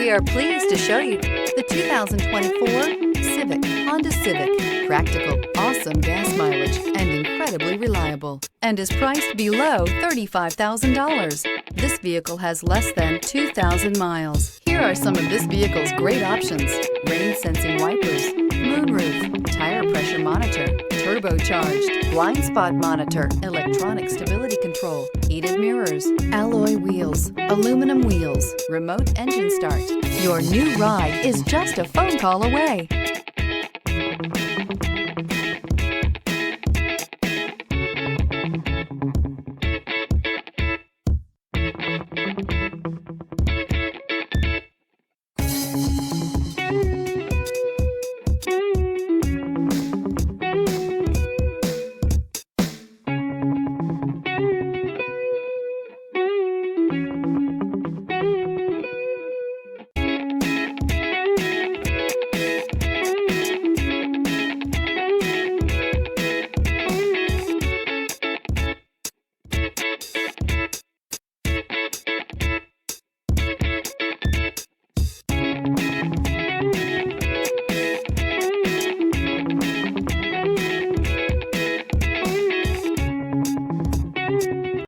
We are pleased to show you the 2024 Honda Civic. Practical, awesome gas mileage, and incredibly reliable, and is priced below $35,000. This vehicle has less than 2,000 miles. Here are some of this vehicle's great options: rain sensing wipers, moonroof, tire pressure monitor, turbocharged, blind spot monitor, electronic stability control, heated mirrors, alloy wheels, aluminum wheels, remote engine start. Your new ride is just a phone call away.